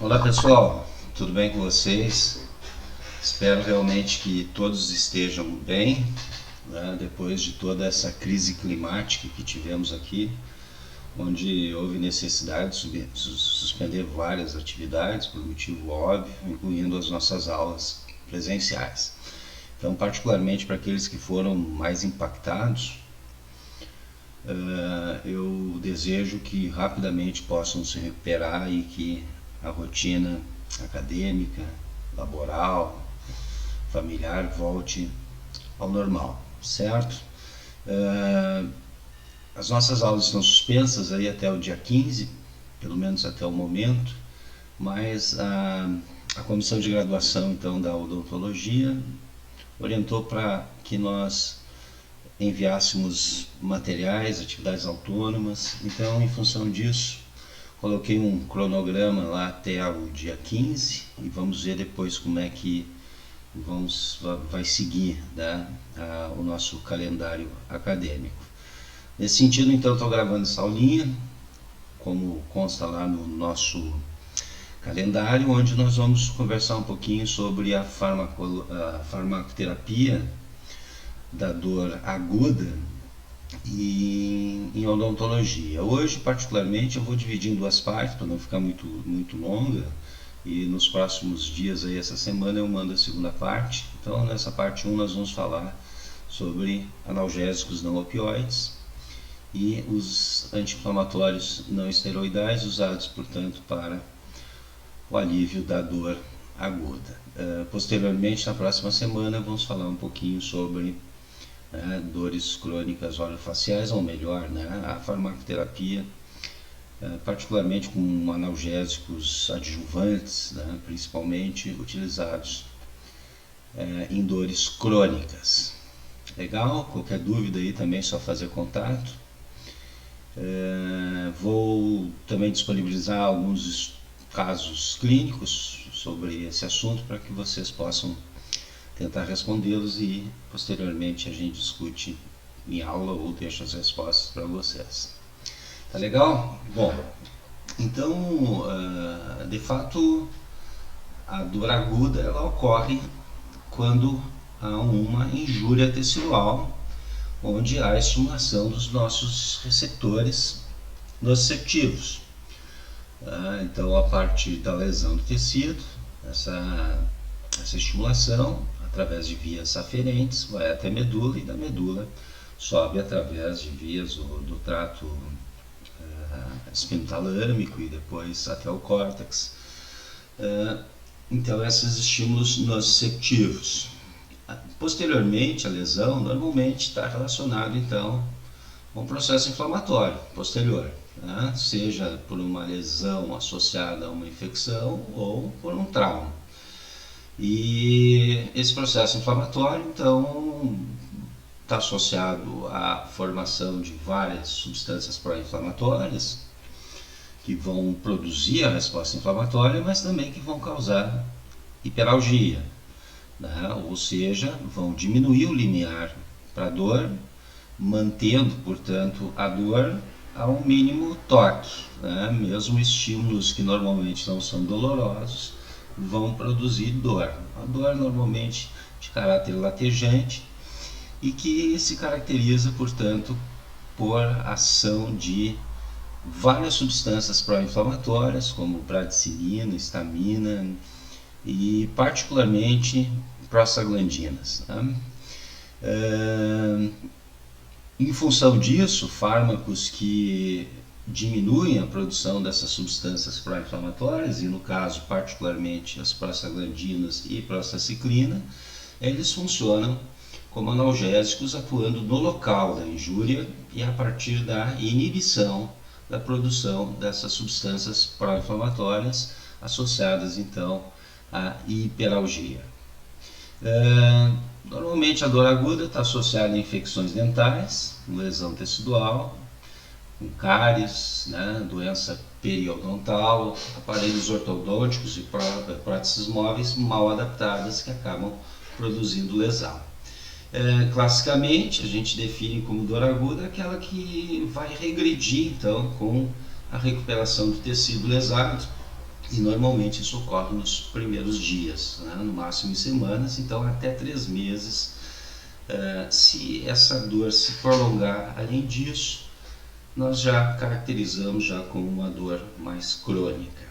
Olá pessoal, tudo bem com vocês? Espero realmente que todos estejam bem, né, depois de toda essa crise climática que tivemos aqui, onde houve necessidade de suspender várias atividades por motivo óbvio, incluindo as nossas aulas presenciais. Então, particularmente para aqueles que foram mais impactados, eu desejo que rapidamente possam se recuperar e que a rotina acadêmica, laboral, familiar volte ao normal, certo? As nossas aulas estão suspensas aí até o dia 15, pelo menos até o momento, mas a comissão de graduação então da odontologia orientou para que nós enviássemos materiais, atividades autônomas. Então, em função disso, coloquei um cronograma lá até o dia 15 e vamos ver depois como é que vai seguir, né, o nosso calendário acadêmico. Nesse sentido, então, estou gravando essa aulinha, como consta lá no nosso calendário, onde nós vamos conversar um pouquinho sobre a farmacoterapia da dor aguda e em odontologia. Hoje, particularmente, eu vou dividir em duas partes para não ficar muito longa, e nos próximos dias aí, essa semana, eu mando a segunda parte. Então, nessa parte 1 nós vamos falar sobre analgésicos não opioides e os anti-inflamatórios não esteroidais usados, portanto, para o alívio da dor aguda. Posteriormente, na próxima semana, vamos falar um pouquinho sobre dores crônicas orofaciais, ou melhor, a farmacoterapia, particularmente com analgésicos adjuvantes, principalmente utilizados em dores crônicas. Legal? Qualquer dúvida aí também é só fazer contato. Vou também disponibilizar alguns casos clínicos sobre esse assunto para que vocês possam tentar respondê-los e posteriormente a gente discute em aula ou deixa as respostas para vocês. Tá legal? Bom, então, de fato, a dor aguda ela ocorre quando há uma injúria tecidual, onde há estimulação dos nossos receptores nociceptivos. Então, a partir da lesão do tecido, essa estimulação, através de vias aferentes, vai até a medula, e da medula sobe através de vias do trato espinotalâmico e depois até o córtex. Então, esses estímulos nociceptivos. Posteriormente, a lesão normalmente está relacionada então com um processo inflamatório posterior, seja por uma lesão associada a uma infecção ou por um trauma. E esse processo inflamatório então está associado à formação de várias substâncias pró-inflamatórias que vão produzir a resposta inflamatória, mas também que vão causar hiperalgia, ou seja, vão diminuir o limiar para a dor, mantendo, portanto, a dor a um mínimo toque. Mesmo estímulos que normalmente não são dolorosos vão produzir dor. A dor normalmente de caráter latejante e que se caracteriza, portanto, por ação de várias substâncias pró-inflamatórias, como bradicilina, histamina e particularmente prostaglandinas. Em função disso, fármacos que diminuem a produção dessas substâncias pró-inflamatórias, e no caso particularmente as prostaglandinas e prostacyclina, eles funcionam como analgésicos, atuando no local da injúria e a partir da inibição da produção dessas substâncias pró-inflamatórias, associadas então à hiperalgia. Normalmente a dor aguda está associada a infecções dentais, lesão tecidual, com cáries, doença periodontal, aparelhos ortodônticos e próteses móveis mal adaptadas que acabam produzindo lesão. Classicamente, a gente define como dor aguda aquela que vai regredir então com a recuperação do tecido lesado e normalmente isso ocorre nos primeiros dias, né? No máximo em semanas, então até 3 meses. Se essa dor se prolongar além disso, nós já caracterizamos já como uma dor mais crônica.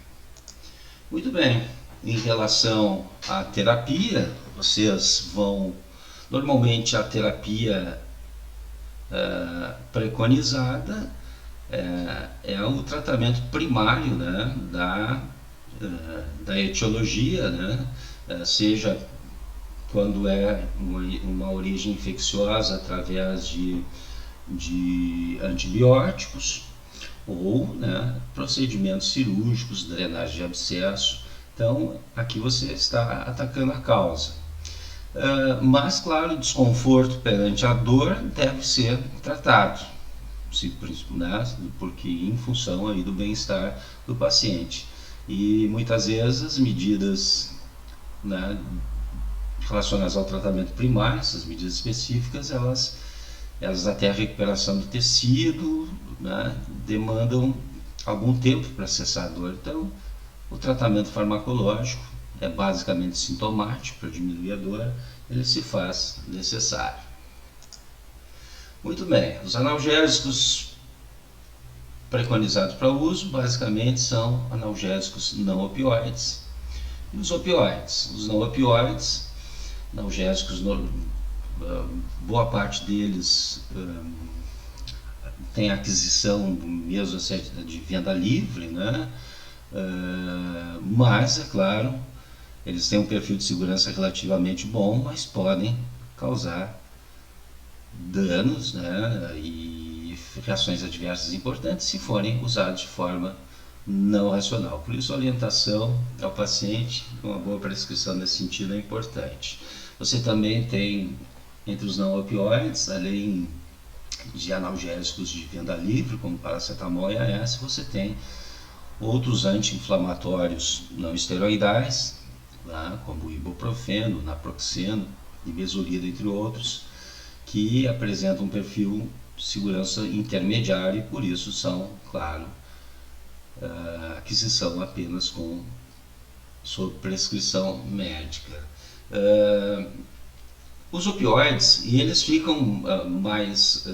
Muito bem, em relação à terapia, vocês vão... Normalmente a terapia preconizada é o tratamento primário, né, da etiologia, né, seja quando é uma origem infecciosa através de antibióticos ou, né, procedimentos cirúrgicos, drenagem de abscesso. Então, aqui você está atacando a causa. Mas, claro, o desconforto perante a dor deve ser tratado, né, porque em função aí do bem-estar do paciente. E muitas vezes as medidas, né, relacionadas ao tratamento primário, essas medidas específicas, elas até a recuperação do tecido, né, demandam algum tempo para cessar a dor. Então, o tratamento farmacológico é basicamente sintomático para diminuir a dor, ele se faz necessário. Muito bem, os analgésicos preconizados para uso basicamente são analgésicos não opioides e os opioides. Os não opioides, analgésicos, boa parte deles tem aquisição mesmo de venda livre, né? Mas, é claro, eles têm um perfil de segurança relativamente bom, mas podem causar danos, né, e reações adversas importantes se forem usados de forma não racional. Por isso, a orientação ao paciente, uma boa prescrição nesse sentido é importante. Você também tem, entre os não opioides, além de analgésicos de venda livre, como paracetamol e AS, você tem outros anti-inflamatórios não esteroidais, tá, como o ibuprofeno, naproxeno e mesolida, entre outros, que apresentam um perfil de segurança intermediário e por isso são, claro, aquisição apenas sob prescrição médica. Os opioides, e eles ficam mais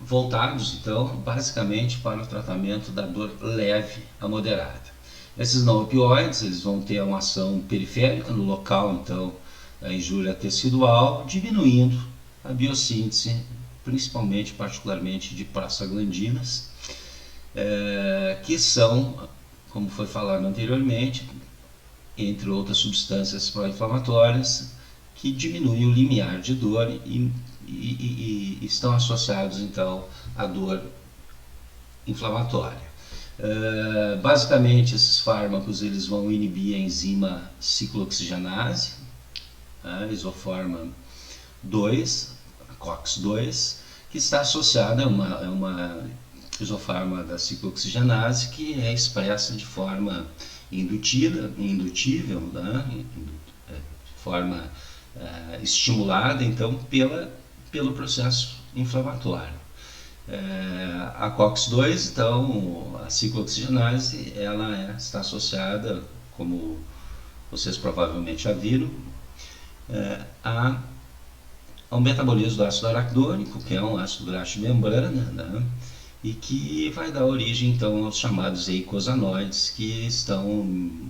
voltados, então, basicamente para o tratamento da dor leve a moderada. Esses não opioides, eles vão ter uma ação periférica no local, então, da injúria tecidual, diminuindo a biossíntese, principalmente, particularmente, de prostaglandinas, que são, como foi falado anteriormente, entre outras substâncias pró-inflamatórias, que diminuem o limiar de dor e estão associados, então, à dor inflamatória. Basicamente, esses fármacos eles vão inibir a enzima ciclooxigenase, a isoforma 2, a COX-2, que está associada a uma isoforma da ciclooxigenase que é expressa de forma indutível, né, de forma estimulada, então, pelo processo inflamatório. A COX-2, então, a ciclooxigenase, ela está associada, como vocês provavelmente já viram, ao metabolismo do ácido araquidônico, que é um ácido graxo de membrana, né, e que vai dar origem, então, aos chamados eicosanoides, que estão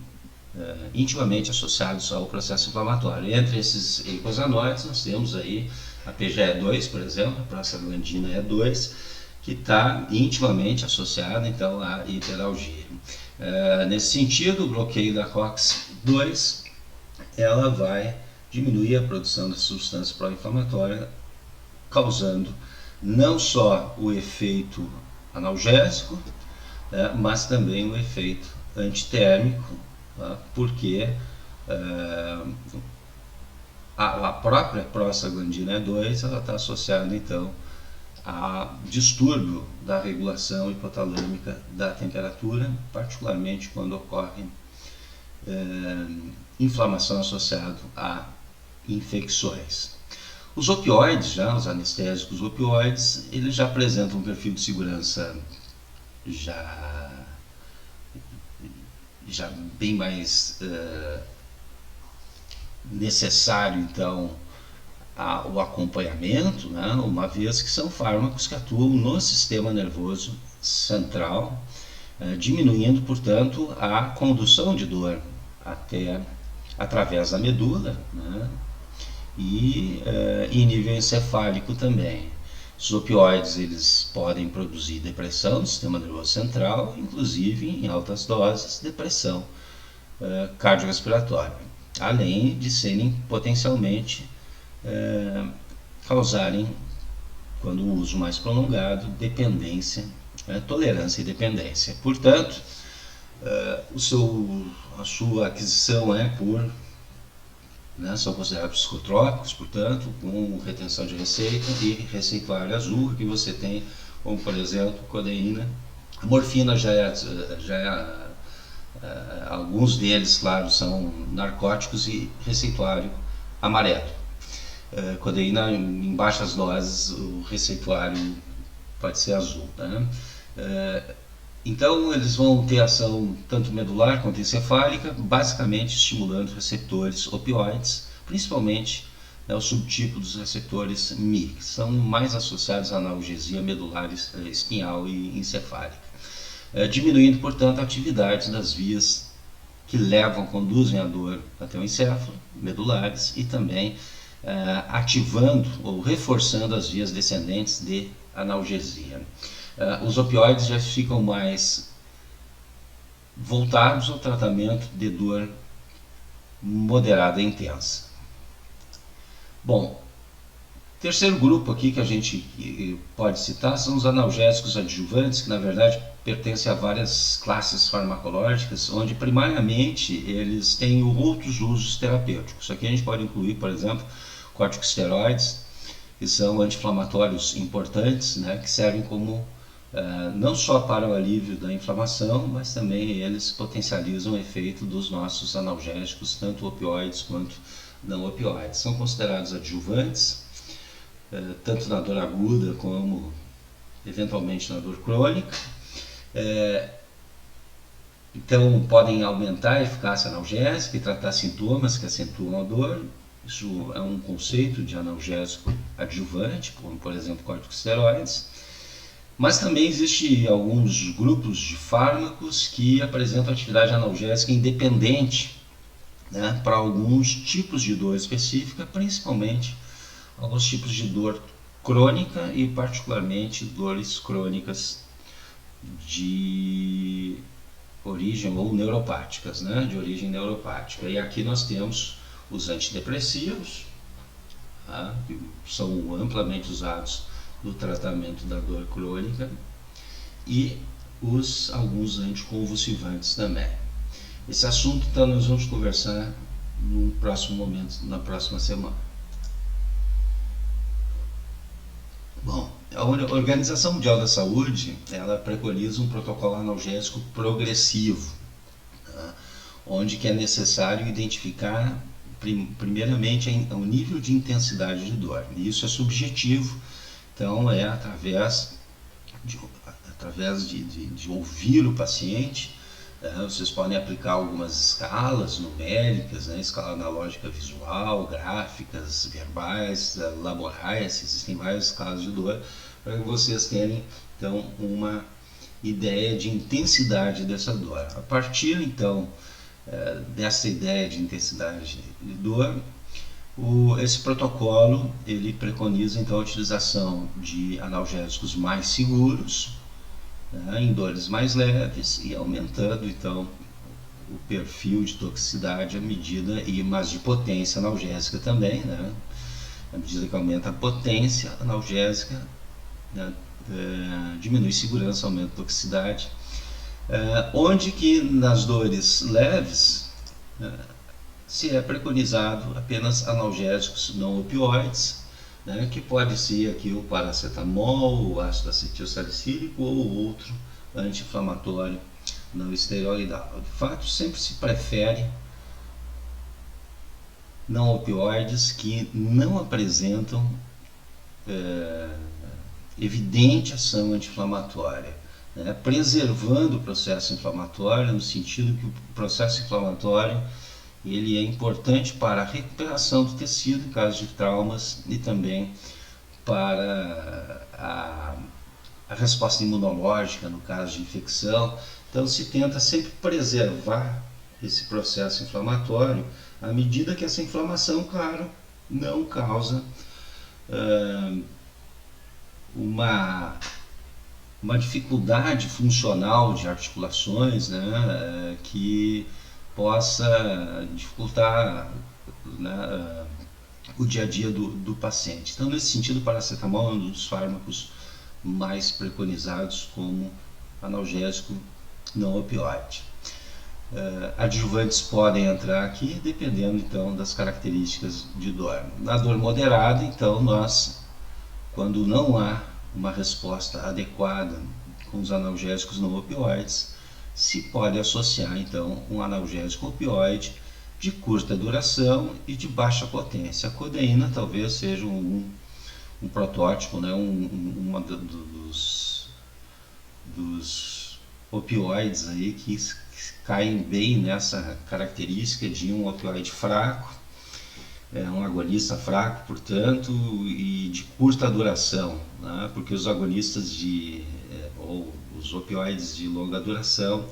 intimamente associados ao processo inflamatório. Entre esses eicosanoides, nós temos aí a PGE2, por exemplo, a prostaglandina E2, que está intimamente associada, então, à hiperalgia. Nesse sentido, o bloqueio da COX-2, ela vai diminuir a produção da substância pró-inflamatória, causando não só o efeito analgésico, mas também o efeito antitérmico, tá? Porque a própria prostaglandina E2 ela está associada, então, a distúrbio da regulação hipotalâmica da temperatura, particularmente quando ocorre inflamação associada a infecções. Os opioides, os anestésicos opioides, eles já apresentam um perfil de segurança já já bem mais necessário então o acompanhamento, né, uma vez que são fármacos que atuam no sistema nervoso central, diminuindo, portanto, a condução de dor até através da medula, né, e em nível encefálico também. Os opioides eles podem produzir depressão no sistema nervoso central, inclusive em altas doses, depressão cardiorrespiratória, além de serem potencialmente causarem, quando o uso mais prolongado, dependência, tolerância e dependência. Portanto, a sua aquisição são considerados psicotrópicos, portanto, com retenção de receita e receituário azul, que você tem, como por exemplo, codeína. A morfina alguns deles, claro, são narcóticos e receituário amarelo. Codeína em baixas doses, o receituário pode ser azul, né? Então eles vão ter ação tanto medular quanto encefálica, basicamente estimulando receptores opioides, principalmente o subtipo dos receptores MI, que são mais associados à analgesia medular, espinhal e encefálica, diminuindo, portanto, a atividade das vias que conduzem a dor até o encéfalo, medulares, e também ativando ou reforçando as vias descendentes de analgesia. Os opioides já ficam mais voltados ao tratamento de dor moderada e intensa. Bom, terceiro grupo aqui que a gente pode citar são os analgésicos adjuvantes, que na verdade pertencem a várias classes farmacológicas, onde primariamente eles têm outros usos terapêuticos. Aqui a gente pode incluir, por exemplo, corticosteroides, que são anti-inflamatórios importantes, né, que servem como não só para o alívio da inflamação, mas também eles potencializam o efeito dos nossos analgésicos, tanto opioides quanto não opioides. São considerados adjuvantes, tanto na dor aguda como eventualmente na dor crônica. Então podem aumentar a eficácia analgésica e tratar sintomas que acentuam a dor. Isso é um conceito de analgésico adjuvante, como por exemplo corticosteroides. Mas também existem alguns grupos de fármacos que apresentam atividade analgésica independente, né, para alguns tipos de dor específica, principalmente alguns tipos de dor crônica e particularmente dores crônicas de origem ou neuropáticas, né, de origem neuropática. E aqui nós temos os antidepressivos, tá, que são amplamente usados no tratamento da dor crônica, e alguns anticonvulsivantes também. Esse assunto, então, nós vamos conversar no próximo momento, na próxima semana. Bom, a Organização Mundial da Saúde, ela preconiza um protocolo analgésico progressivo, tá, onde que é necessário identificar primeiramente o nível de intensidade de dor. E isso é subjetivo. Então, é através de ouvir o paciente. Vocês podem aplicar algumas escalas numéricas, né, escala analógica visual, gráficas, verbais, laborais, existem várias escalas de dor, para que vocês tenham então uma ideia de intensidade dessa dor. A partir então dessa ideia de intensidade de dor, esse protocolo ele preconiza então a utilização de analgésicos mais seguros, né, em dores mais leves, e aumentando então o perfil de toxicidade à medida, mas de potência analgésica também, né, à medida que aumenta a potência analgésica, né, diminui segurança, aumenta a toxicidade, onde que nas dores leves se é preconizado apenas analgésicos não opioides, né, que pode ser aqui o paracetamol, o ácido acetilsalicílico ou outro anti-inflamatório não esteroidal. De fato, sempre se prefere não opioides que não apresentam evidente ação anti-inflamatória, né, preservando o processo inflamatório, no sentido que o processo inflamatório ele é importante para a recuperação do tecido em caso de traumas e também para a resposta imunológica no caso de infecção. Então se tenta sempre preservar esse processo inflamatório à medida que essa inflamação, claro, não causa uma dificuldade funcional de articulações, né, que possa dificultar, né, o dia a dia do paciente. Então, nesse sentido, o paracetamol é um dos fármacos mais preconizados como analgésico não opioide. Adjuvantes podem entrar aqui, dependendo então das características de dor. Na dor moderada, então, quando não há uma resposta adequada com os analgésicos não opioides, se pode associar então um analgésico opioide de curta duração e de baixa potência. A codeína talvez seja um protótipo, né, uma dos opioides aí que caem bem nessa característica de um opioide fraco, um agonista fraco, portanto, e de curta duração, né? Porque os agonistas ou os opioides de longa duração,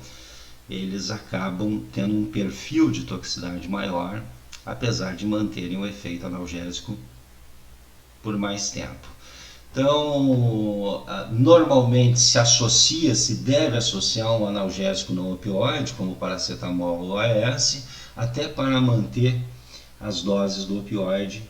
eles acabam tendo um perfil de toxicidade maior, apesar de manterem o efeito analgésico por mais tempo. Então, normalmente se deve associar um analgésico não opioide, como o paracetamol ou AS, até para manter as doses do opioide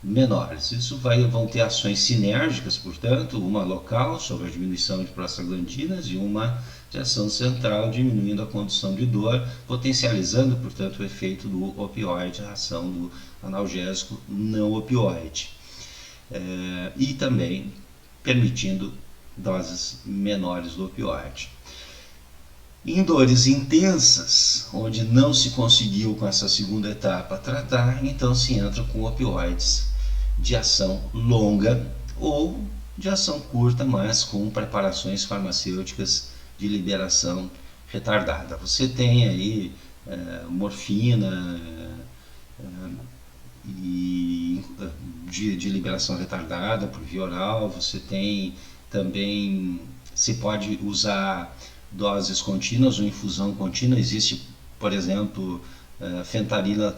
menores. Isso vão ter ações sinérgicas, portanto, uma local sobre a diminuição de prostaglandinas e uma de ação central diminuindo a condição de dor, potencializando, portanto, o efeito do opioide, a ação do analgésico não opioide. E também permitindo doses menores do opioide. Em dores intensas, onde não se conseguiu com essa segunda etapa tratar, então se entra com opioides de ação longa ou de ação curta, mas com preparações farmacêuticas de liberação retardada. Você tem aí morfina de liberação retardada por via oral, você tem também, se pode usar doses contínuas ou infusão contínua. Existe, por exemplo, fentanila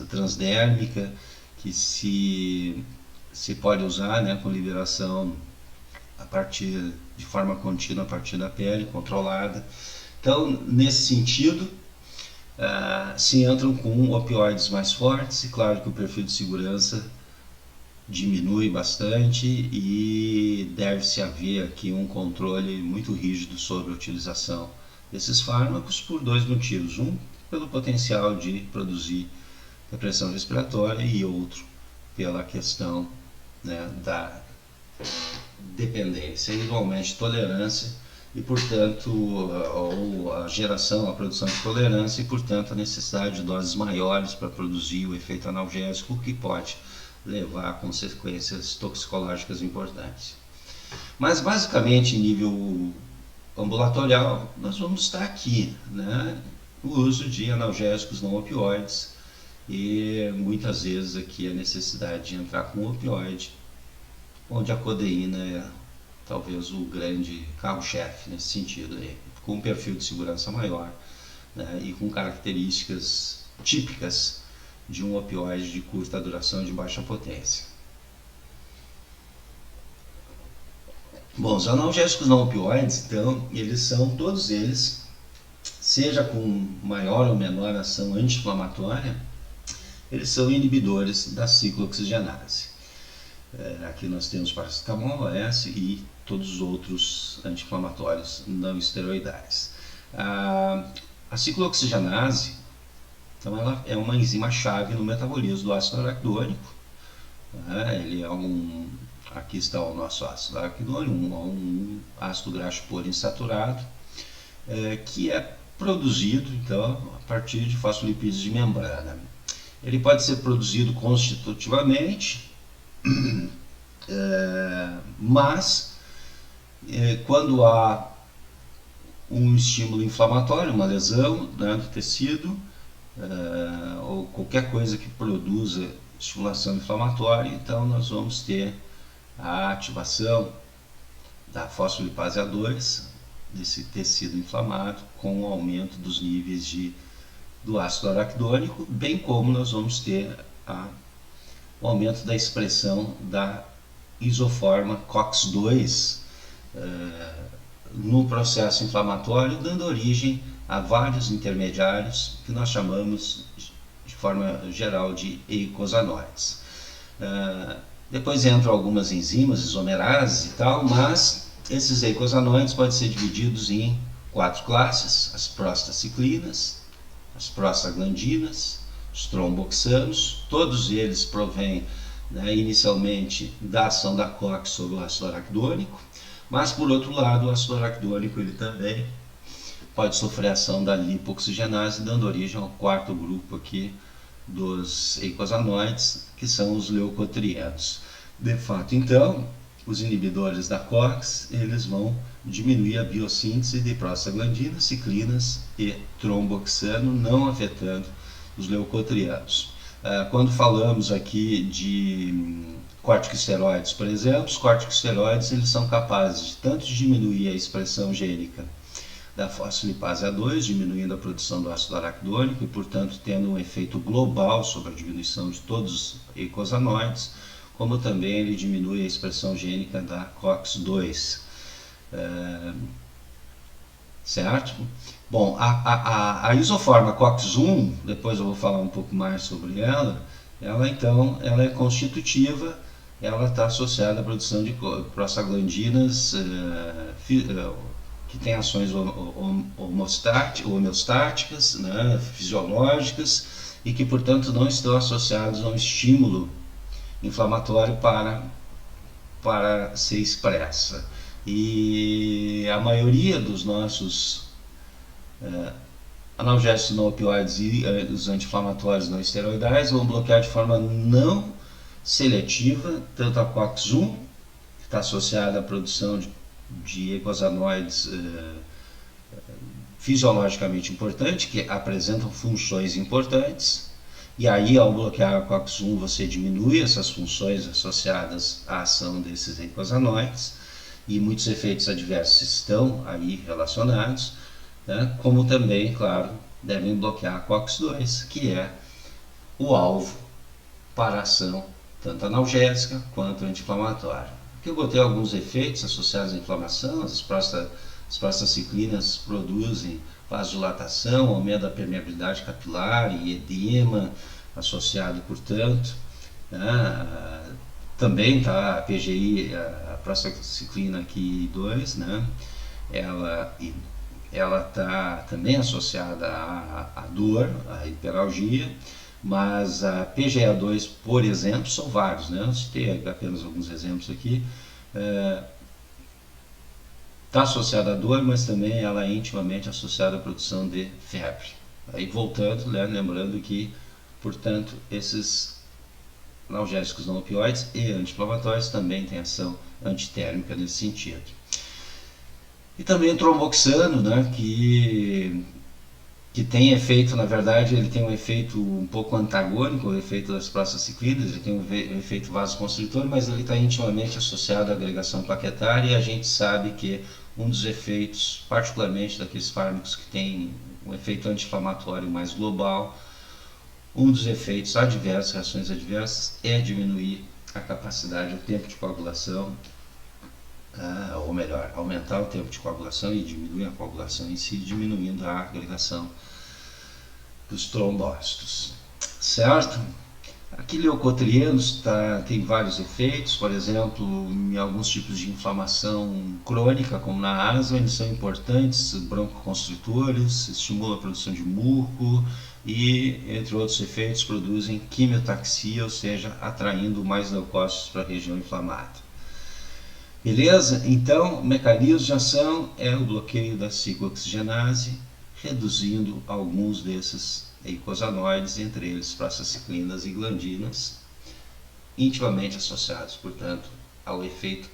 transdérmica, que se pode usar, né, com liberação de forma contínua a partir da pele, controlada. Então, nesse sentido, se entram com opioides mais fortes, e claro que o perfil de segurança diminui bastante e deve-se haver aqui um controle muito rígido sobre a utilização desses fármacos por dois motivos. Um, pelo potencial de produzir depressão respiratória, e outro, pela questão, né, da dependência, igualmente tolerância, e portanto a geração, a produção de tolerância e portanto a necessidade de doses maiores para produzir o efeito analgésico, que pode levar a consequências toxicológicas importantes. Mas basicamente em nível ambulatorial nós vamos estar aqui, né, o uso de analgésicos não opioides, e muitas vezes aqui a necessidade de entrar com opioide, onde a codeína é talvez o grande carro-chefe nesse sentido aí, com um perfil de segurança maior, né, e com características típicas de um opioide de curta duração e de baixa potência. Bom, os analgésicos não opioides, então, todos eles, seja com maior ou menor ação anti-inflamatória, eles são inibidores da ciclooxigenase. Aqui nós temos paracetamol, AS e todos os outros anti-inflamatórios não esteroidais. A ciclooxigenase, então, ela é uma enzima-chave no metabolismo do ácido araquidônico. Ele é aqui está o nosso ácido araquidônico, um ácido graxo poliinsaturado, que é produzido então a partir de fosfolipídios de membrana. Ele pode ser produzido constitutivamente, mas quando há um estímulo inflamatório, uma lesão, né, do tecido, ou qualquer coisa que produza estimulação inflamatória, então nós vamos ter a ativação da fosfolipase A2, desse tecido inflamado, com o aumento dos níveis do ácido araquidônico, bem como nós vamos ter o aumento da expressão da isoforma COX-2 no processo inflamatório, dando origem a vários intermediários que nós chamamos de forma geral de eicosanoides. Depois entram algumas enzimas, isomerases e tal, mas esses eicosanoides podem ser divididos em 4 classes: as prostaciclinas, as prostaglandinas, os tromboxanos. Todos eles provêm, né, inicialmente da ação da COX sobre o ácido araquidônico, mas por outro lado o ácido araquidônico ele também pode sofrer ação da lipoxigenase, dando origem ao 4º grupo aqui dos eicosanoides, que são os leucotrienos. De fato, então, os inibidores da COX, eles vão diminuir a biossíntese de prostaglandinas, ciclinas e tromboxano, não afetando os leucotrienos. Quando falamos aqui de corticosteroides, por exemplo, os corticosteroides eles são capazes de tanto diminuir a expressão gênica da fosfolipase A2, diminuindo a produção do ácido araquidônico e, portanto, tendo um efeito global sobre a diminuição de todos os eicosanoides, como também ele diminui a expressão gênica da COX-2. Certo? Bom, a isoforma COX-1, depois eu vou falar um pouco mais sobre ela, então ela é constitutiva, ela está associada à produção de prostaglandinas que tem ações homeostáticas, né, fisiológicas, e que, portanto, não estão associados a um estímulo inflamatório para ser expressa. E a maioria dos nossos analgésicos não opioides e os anti-inflamatórios não esteroidais vão bloquear de forma não seletiva tanto a COX-1, que está associada à produção de eicosanoides fisiologicamente importantes, que apresentam funções importantes, e aí ao bloquear a COX-1 você diminui essas funções associadas à ação desses eicosanoides, e muitos efeitos adversos estão aí relacionados, né? Como também, claro, devem bloquear a COX-2, que é o alvo para a ação tanto analgésica quanto anti-inflamatória. Aqui eu botei alguns efeitos associados à inflamação. As prostaciclinas produzem vasodilatação, aumento da permeabilidade capilar e edema associado, portanto, né? Também tá a PGI, a prostaciclina aqui 2, né? Ela está também associada à dor, à hiperalgia, mas a PGA2, por exemplo, são vários, né? Eu citei apenas alguns exemplos aqui. Está associada à dor, mas também ela é intimamente associada à produção de febre. Aí voltando, né, lembrando que, portanto, esses analgésicos não opioides e anti-inflamatórios também têm ação antitérmica nesse sentido. E também o tromboxano, né, que tem efeito, na verdade, ele tem um efeito um pouco antagônico ao efeito das prostaciclinas, ele tem um efeito vasoconstritor, mas ele está intimamente associado à agregação plaquetária, e a gente sabe que um dos efeitos, particularmente daqueles fármacos que têm um efeito anti-inflamatório mais global, um dos efeitos adversos, reações adversas, é diminuir a capacidade, o tempo de coagulação, ou melhor, aumentar o tempo de coagulação e diminuir a coagulação em si, diminuindo a agregação dos trombócitos. Certo? Aqui leucotrienos tem vários efeitos, por exemplo, em alguns tipos de inflamação crônica, como na asma, eles são importantes, broncoconstritores, estimulam a produção de muco e, entre outros efeitos, produzem quimiotaxia, ou seja, atraindo mais leucócitos para a região inflamada. Beleza? Então, o mecanismo de ação é o bloqueio da ciclooxigenase, reduzindo alguns desses eicosanoides, entre eles prostaciclinas e glandinas, intimamente associados, portanto, ao efeito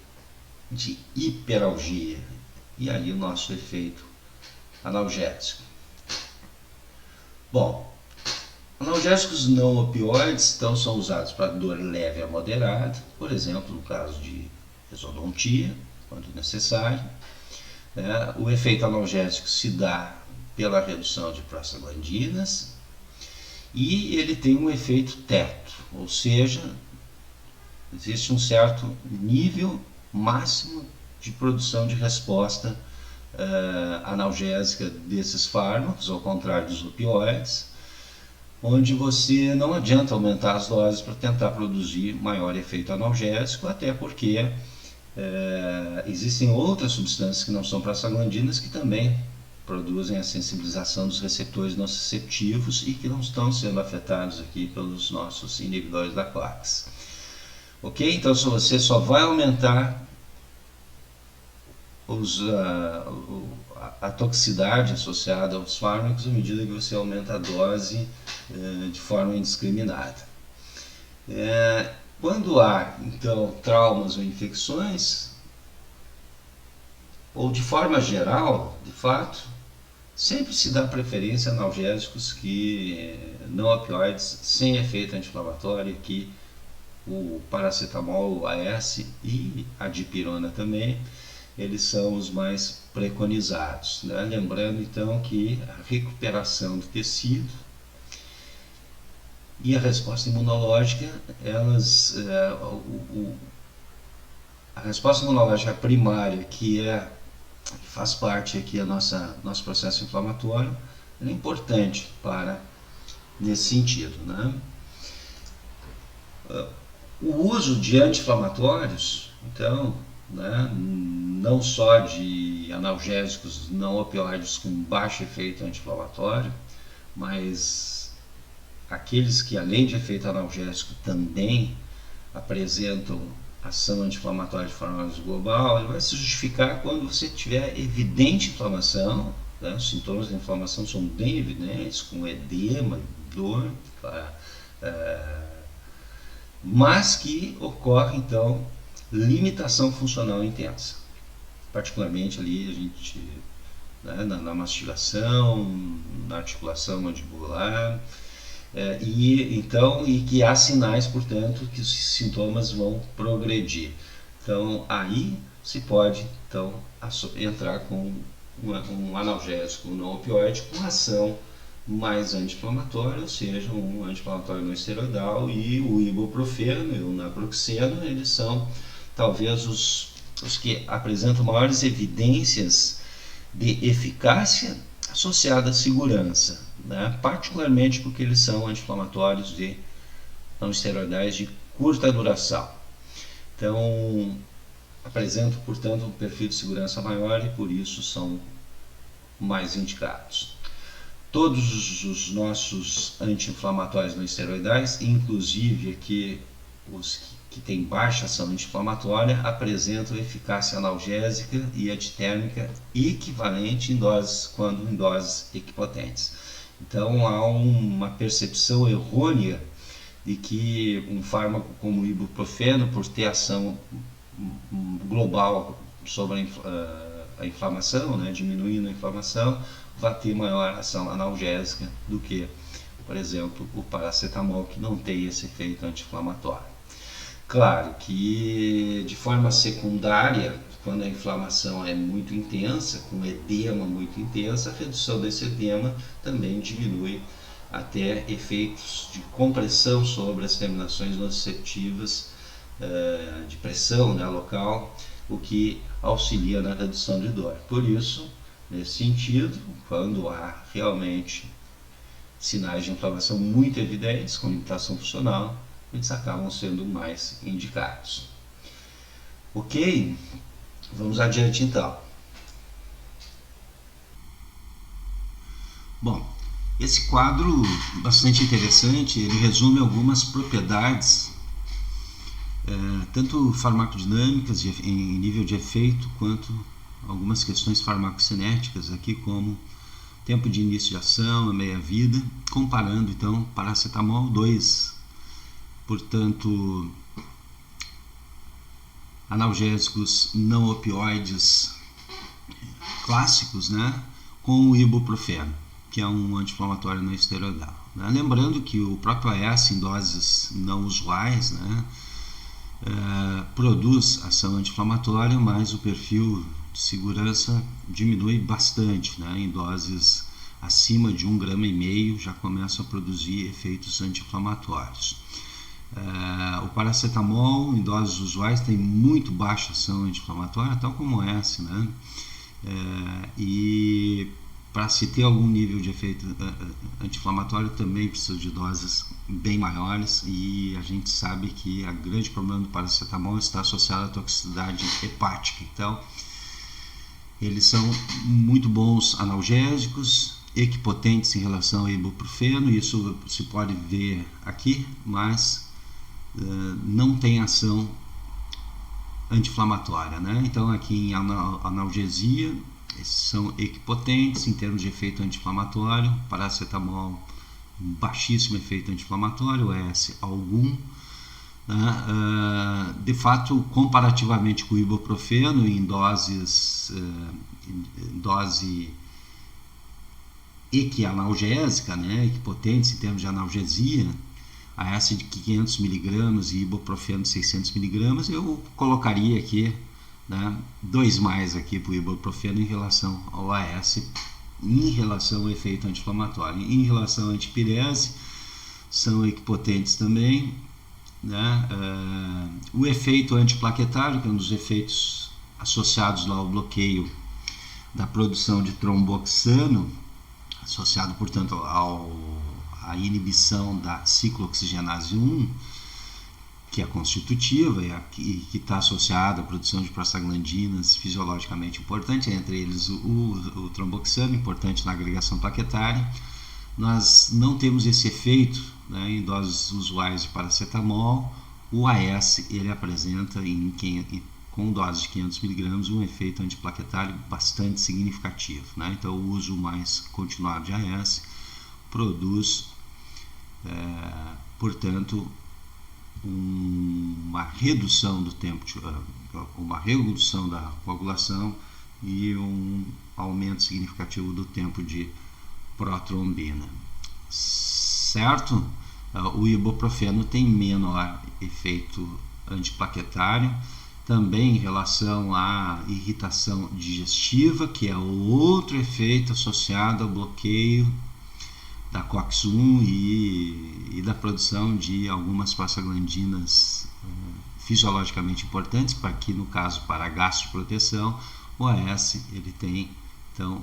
de hiperalgia. E aí o nosso efeito analgésico. Bom, analgésicos não opioides então são usados para dor leve a moderada, por exemplo, no caso de exodontia, quando necessário. O efeito analgésico se dá pela redução de prostaglandinas e ele tem um efeito teto, ou seja, existe um certo nível máximo de produção de resposta analgésica desses fármacos, ao contrário dos opioides, onde você não adianta aumentar as doses para tentar produzir maior efeito analgésico, até porque existem outras substâncias que não são prostaglandinas que também produzem a sensibilização dos receptores nociceptivos e que não estão sendo afetados aqui pelos nossos inibidores da COX. Ok? Então você só vai aumentar a toxicidade associada aos fármacos à medida que você aumenta a dose de forma indiscriminada. Quando há, então, traumas ou infecções, ou de forma geral, de fato, sempre se dá preferência a analgésicos não opioides sem efeito anti-inflamatório, que o paracetamol, o AS e a dipirona também, eles são os mais preconizados. Lembrando então que a recuperação do tecido e a resposta imunológica, a resposta imunológica primária, que faz parte aqui do nosso processo inflamatório, é importante nesse sentido. O uso de anti-inflamatórios, então, não só de analgésicos não opioides com baixo efeito anti-inflamatório, mas aqueles que, além de efeito analgésico, também apresentam ação anti-inflamatória de forma mais global, ele vai se justificar quando você tiver evidente inflamação, os sintomas da inflamação são bem evidentes, com edema, dor, mas que ocorre então limitação funcional intensa, particularmente ali a gente na mastigação, na articulação mandibular, e que há sinais, portanto, que os sintomas vão progredir. Então aí se pode então entrar com um analgésico não opioide com ação mais anti-inflamatória, ou seja, um anti-inflamatório não esteroidal, e o ibuprofeno e o naproxeno, eles são talvez os que apresentam maiores evidências de eficácia associada à segurança, particularmente porque eles são anti-inflamatórios não esteroidais de curta duração. Então, apresentam, portanto, um perfil de segurança maior e por isso são mais indicados. Todos os nossos anti-inflamatórios não esteroidais, inclusive aqui os que têm baixa ação anti-inflamatória, apresentam eficácia analgésica e antitérmica equivalente em doses equipotentes. Então há uma percepção errônea de que um fármaco como o ibuprofeno, por ter ação global sobre a inflamação, diminuindo a inflamação, vai ter maior ação analgésica do que, por exemplo, o paracetamol, que não tem esse efeito anti-inflamatório. Claro que de forma secundária, quando a inflamação é muito intensa, com edema muito intenso, a redução desse edema também diminui até efeitos de compressão sobre as terminações nociceptivas, de pressão local, o que auxilia na redução de dor. Por isso, nesse sentido, quando há realmente sinais de inflamação muito evidentes, com limitação funcional, eles acabam sendo mais indicados. Ok? Vamos adiante então. Bom, esse quadro bastante interessante, ele resume algumas propriedades, tanto farmacodinâmicas em nível de efeito, quanto algumas questões farmacocinéticas aqui, como tempo de início de ação, a meia-vida, comparando então paracetamol 2, portanto, analgésicos não opioides clássicos, com o ibuprofeno, que é um anti-inflamatório não esteroidal, né? Lembrando que o próprio AS em doses não usuais, né, produz ação anti-inflamatória, mas o perfil de segurança diminui bastante, né? Em doses acima de 1,5 g já começa a produzir efeitos anti-inflamatórios. O paracetamol em doses usuais tem muito baixa ação anti-inflamatória, tal como essa, né? E para se ter algum nível de efeito anti-inflamatório também precisa de doses bem maiores, e a gente sabe que o grande problema do paracetamol está associado à toxicidade hepática. Então, eles são muito bons analgésicos, equipotentes em relação ao ibuprofeno, isso se pode ver aqui, mas não tem ação anti-inflamatória, né? Então, aqui em analgesia, são equipotentes em termos de efeito anti-inflamatório. Paracetamol, baixíssimo efeito anti-inflamatório, o S algum, né? De fato, comparativamente com o ibuprofeno, em dose equianalgésica, né, equipotentes em termos de analgesia, a AS de 500 mg e ibuprofeno de 600 mg, eu colocaria aqui, né, 2 mais aqui para o ibuprofeno em relação ao AS, em relação ao efeito anti-inflamatório. Em relação à antipirese, são equipotentes também, né? O efeito antiplaquetário, que é um dos efeitos associados lá ao bloqueio da produção de tromboxano, associado, portanto, à inibição da ciclooxigenase 1, que é constitutiva e que está associada à produção de prostaglandinas fisiologicamente importantes, entre eles o tromboxano, importante na agregação plaquetária. Nós não temos esse efeito, né, em doses usuais de paracetamol. O AS ele apresenta com doses de 500 mg um efeito antiplaquetário bastante significativo, né? Então o uso mais continuado de AS produz, portanto, uma redução do tempo, uma redução da coagulação e um aumento significativo do tempo de protrombina, certo? O ibuprofeno tem menor efeito antiplaquetário, também em relação à irritação digestiva, que é outro efeito associado ao bloqueio da COX-1 e da produção de algumas prostaglandinas fisiologicamente importantes, para aqui no caso para a gastroproteção. O AS ele tem, então,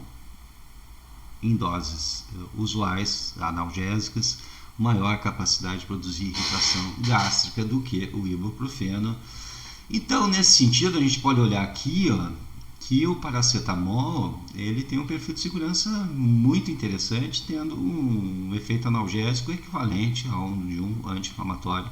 em doses usuais analgésicas, maior capacidade de produzir irritação gástrica do que o ibuprofeno. Então, nesse sentido, a gente pode olhar aqui, que o paracetamol ele tem um perfil de segurança muito interessante, tendo um efeito analgésico equivalente ao de um anti-inflamatório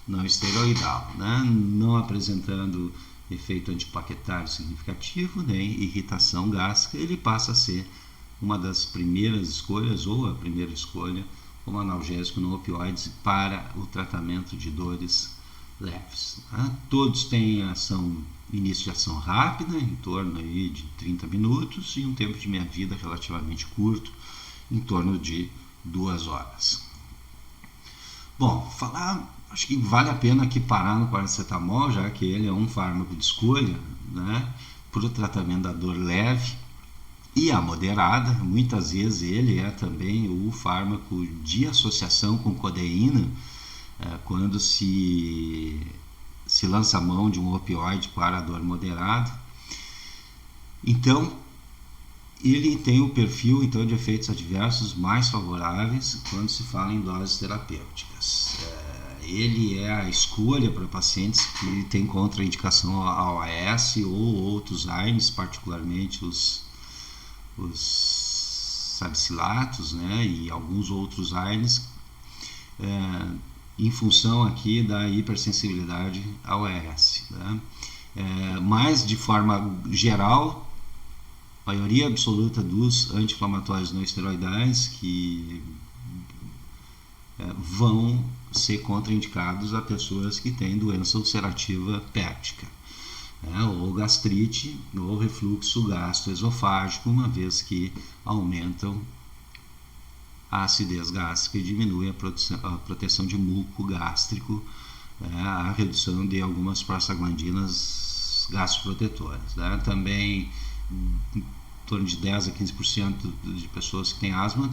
não esteroidal, né? Não apresentando efeito antiplaquetário significativo, nem irritação gástrica. Ele passa a ser uma das primeiras escolhas, ou a primeira escolha, como analgésico não opioides para o tratamento de dores leves, né? Todos têm início de ação rápida, em torno aí de 30 minutos, e um tempo de meia-vida relativamente curto, em torno de 2 horas. Bom, acho que vale a pena aqui parar no paracetamol, já que ele é um fármaco de escolha, né, para o tratamento da dor leve e a moderada. Muitas vezes ele é também o fármaco de associação com codeína, quando se lança a mão de um opioide para a dor moderada. Então, ele tem o perfil, então, de efeitos adversos mais favoráveis quando se fala em doses terapêuticas. Ele é a escolha para pacientes que têm contraindicação ao AS ou outros AINES, particularmente os salicilatos, né, e alguns outros AINES, em função aqui da hipersensibilidade ao AS, né? Mas, de forma geral, a maioria absoluta dos anti-inflamatórios não esteroidais que vão ser contraindicados a pessoas que têm doença ulcerativa péptica. ou gastrite ou refluxo gastroesofágico, uma vez que aumentam a acidez gástrica e diminui a proteção de muco gástrico, a redução de algumas prostaglandinas gastroprotetoras. Também em torno de 10 a 15% de pessoas que têm asma,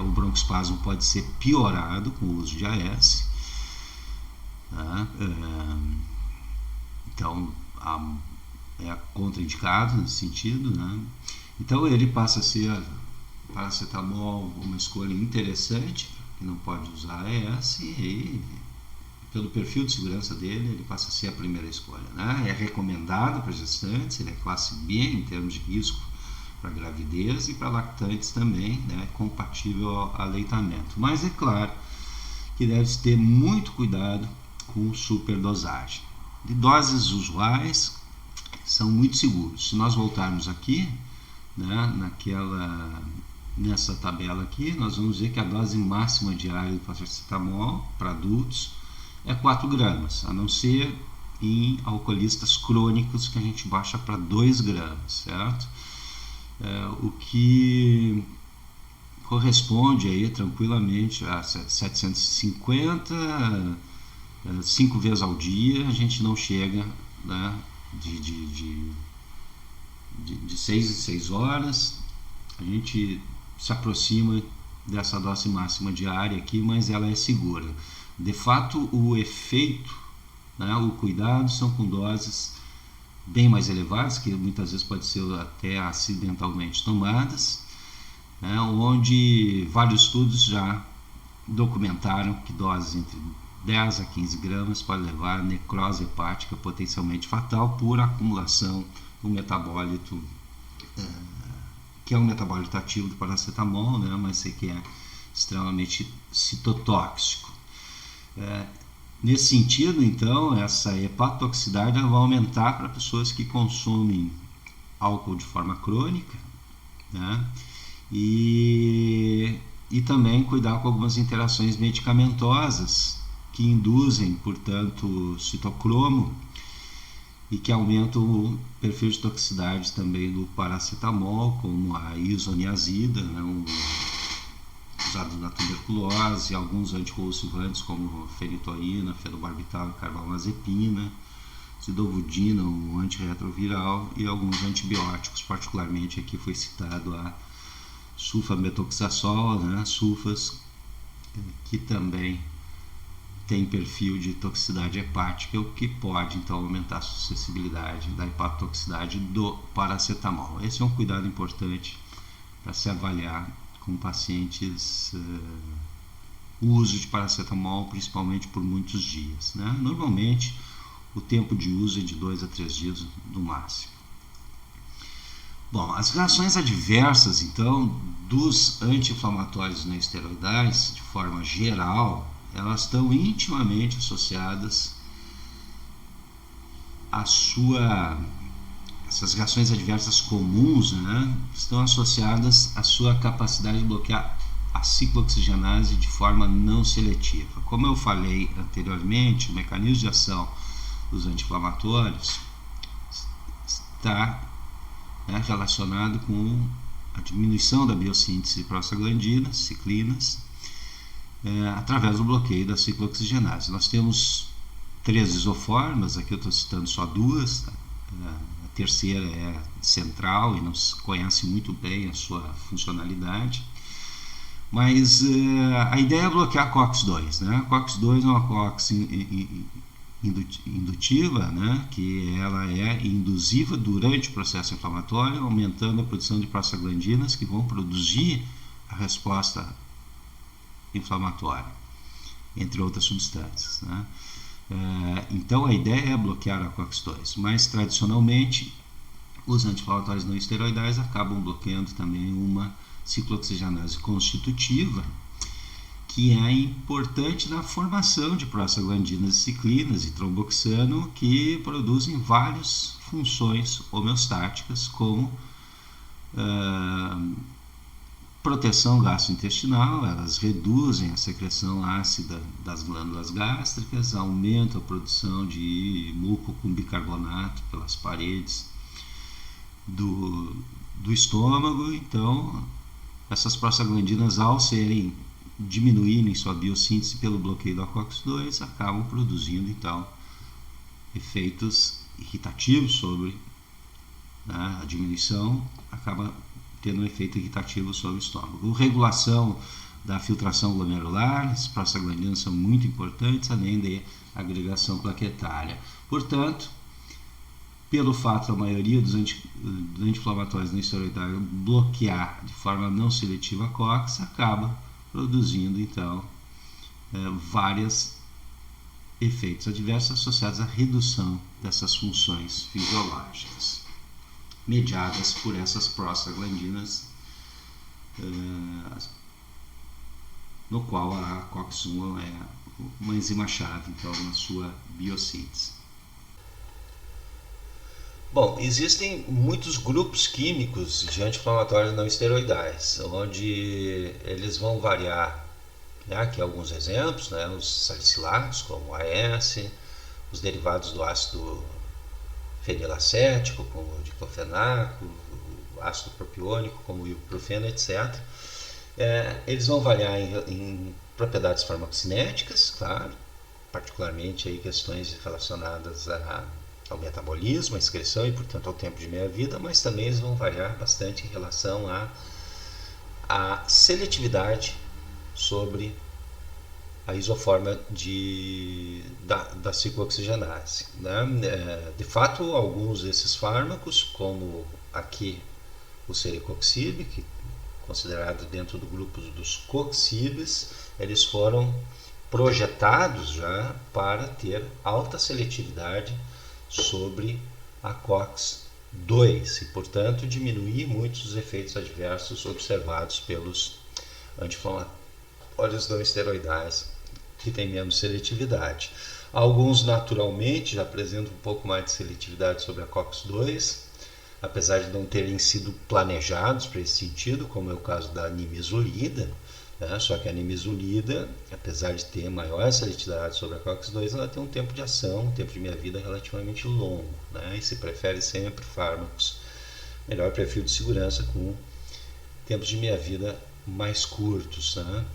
o broncoespasmo pode ser piorado com o uso de AS. Então é contraindicado nesse sentido. Então ele passa a ser paracetamol uma escolha interessante, que não pode usar AS, e pelo perfil de segurança dele ele passa a ser a primeira escolha. É recomendado para gestantes, ele é classe B em termos de risco para gravidez e para lactantes também, compatível ao aleitamento. Mas é claro que deve-se ter muito cuidado com superdosagem. De doses usuais são muito seguros. Se nós voltarmos aqui, nessa tabela aqui, nós vamos ver que a dose máxima diária do paracetamol para adultos é 4 gramas, a não ser em alcoolistas crônicos, que a gente baixa para 2 gramas, certo? O que corresponde aí tranquilamente a 750, 5 vezes ao dia. A gente não chega, de 6 em 6 horas, a gente se aproxima dessa dose máxima diária aqui, mas ela é segura. De fato, o efeito, o cuidado são com doses bem mais elevadas, que muitas vezes pode ser até acidentalmente tomadas, onde vários estudos já documentaram que doses entre 10 a 15 gramas podem levar a necrose hepática potencialmente fatal por acumulação do metabólito, que é um metabólito ativo do paracetamol, mas que é extremamente citotóxico. Nesse sentido, então, essa hepatotoxicidade vai aumentar para pessoas que consomem álcool de forma crônica, e também cuidar com algumas interações medicamentosas que induzem, portanto, citocromo e que aumentam o perfil de toxicidade também do paracetamol, como a isoniazida, usado na tuberculose, e alguns anticonvulsivantes como fenitoína, fenobarbital e carbamazepina, zidovudina, um antirretroviral, e alguns antibióticos, particularmente aqui foi citado a sulfametoxazol, sulfas, que também tem perfil de toxicidade hepática, o que pode então aumentar a suscetibilidade da hepatotoxicidade do paracetamol. Esse é um cuidado importante para se avaliar com pacientes o uso de paracetamol, principalmente por muitos dias. Normalmente o tempo de uso é de 2 a 3 dias no máximo. Bom, as reações adversas então dos anti-inflamatórios não esteroidais, de forma geral, elas estão intimamente associadas essas reações adversas comuns, estão associadas à sua capacidade de bloquear a ciclooxigenase de forma não seletiva. Como eu falei anteriormente, o mecanismo de ação dos anti-inflamatórios está relacionado com a diminuição da biossíntese de prostaglandinas, ciclinas, através do bloqueio da ciclooxigenase. Nós temos 3 isoformas, aqui eu estou citando só 2, a terceira é central e não se conhece muito bem a sua funcionalidade, mas a ideia é bloquear a COX-2. A COX-2 é uma COX indutiva, que ela é induziva durante o processo inflamatório, aumentando a produção de prostaglandinas que vão produzir a resposta inflamatória, entre outras substâncias. Então a ideia é bloquear a COX-2, mas tradicionalmente os anti-inflamatórios não esteroidais acabam bloqueando também uma ciclooxigenase constitutiva, que é importante na formação de prostaglandinas e ciclinas e tromboxano, que produzem várias funções homeostáticas, como proteção gastrointestinal, elas reduzem a secreção ácida das glândulas gástricas, aumentam a produção de muco com bicarbonato pelas paredes do estômago. Então, essas prostaglandinas, ao diminuírem sua biossíntese pelo bloqueio da COX-2, acabam produzindo, então, efeitos irritativos sobre, né, a diminuição acaba tendo um efeito irritativo sobre o estômago. A regulação da filtração glomerular, as prostaglandinas são muito importantes, além da agregação plaquetária. Portanto, pelo fato da maioria dos anti-inflamatórios não esteroidais bloquear de forma não seletiva a COX, acaba produzindo, então, vários efeitos adversos associados à redução dessas funções fisiológicas, mediadas por essas prostaglandinas, no qual a COX-1 é uma enzima-chave, então, na sua biossíntese. Bom, existem muitos grupos químicos de anti-inflamatórios não esteroidais, onde eles vão variar, né, aqui alguns exemplos, né, os salicilatos, como o AS, os derivados do ácido fenilacético, como o diclofenaco, o ácido propiônico, como o ibuprofeno, etc. Eles vão variar em propriedades farmacocinéticas, claro, particularmente aí questões relacionadas ao metabolismo, à excreção e, portanto, ao tempo de meia-vida, mas também eles vão variar bastante em relação à seletividade sobre a isoforma da ciclooxigenase, né? De fato, alguns desses fármacos, como aqui o celecoxib, que considerado dentro do grupo dos coxibes, eles foram projetados já para ter alta seletividade sobre a COX-2 e, portanto, diminuir muitos dos efeitos adversos observados pelos anti-inflamatórios não esteroidais que têm menos seletividade. Alguns, naturalmente, já apresentam um pouco mais de seletividade sobre a COX-2, apesar de não terem sido planejados para esse sentido, como é o caso da nimesulida, né? Só que a nimesulida, apesar de ter maior seletividade sobre a COX-2, ela tem um tempo de ação, um tempo de meia-vida relativamente longo, né? E se prefere sempre fármacos, melhor perfil de segurança com tempos de meia-vida mais curtos, né?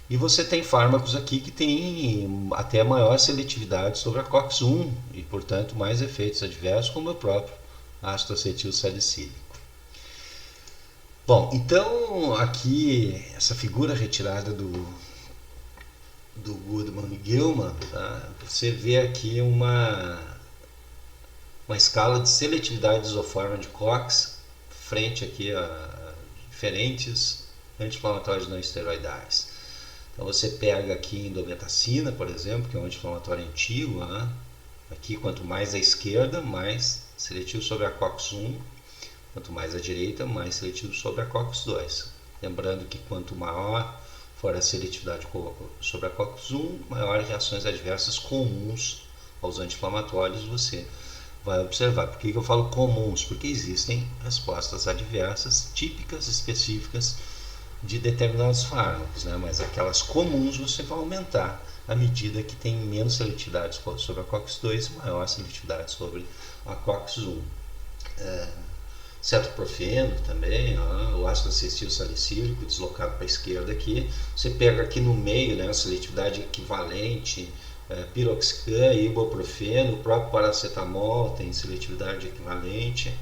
E você tem fármacos aqui que têm até maior seletividade sobre a COX-1 e, portanto, mais efeitos adversos, como o próprio ácido acetil salicílico. Bom, então aqui essa figura retirada do Goodman e Gilman, tá? Você vê aqui uma escala de seletividade isoforma de COX frente aqui a diferentes anti-inflamatórios não esteroidais. Então você pega aqui indometacina, por exemplo, que é um anti-inflamatório antigo, né? Aqui, quanto mais à esquerda, mais seletivo sobre a COX-1, quanto mais à direita, mais seletivo sobre a COX-2. Lembrando que quanto maior for a seletividade sobre a COX-1, maiores reações adversas comuns aos anti-inflamatórios você vai observar. Por que eu falo comuns? Porque existem respostas adversas típicas, específicas de determinados fármacos, né? Mas aquelas comuns você vai aumentar à medida que tem menos seletividade sobre a COX-2 e maior seletividade sobre a COX-1. Cetoprofeno também, o ácido acetil salicílico deslocado para a esquerda aqui. Você pega aqui no meio, né, a seletividade equivalente, piroxicam, ibuprofeno, o próprio paracetamol tem seletividade equivalente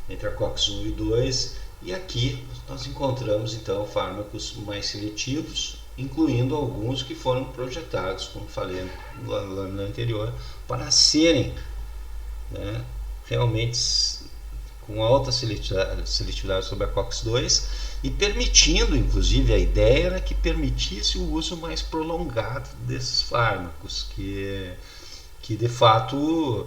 entre a COX-1 e 2. E aqui nós encontramos então fármacos mais seletivos, incluindo alguns que foram projetados, como falei na lâmina anterior, para serem, né, realmente com alta seletividade sobre a COX-2 e permitindo, inclusive, a ideia era que permitisse o uso mais prolongado desses fármacos, que de fato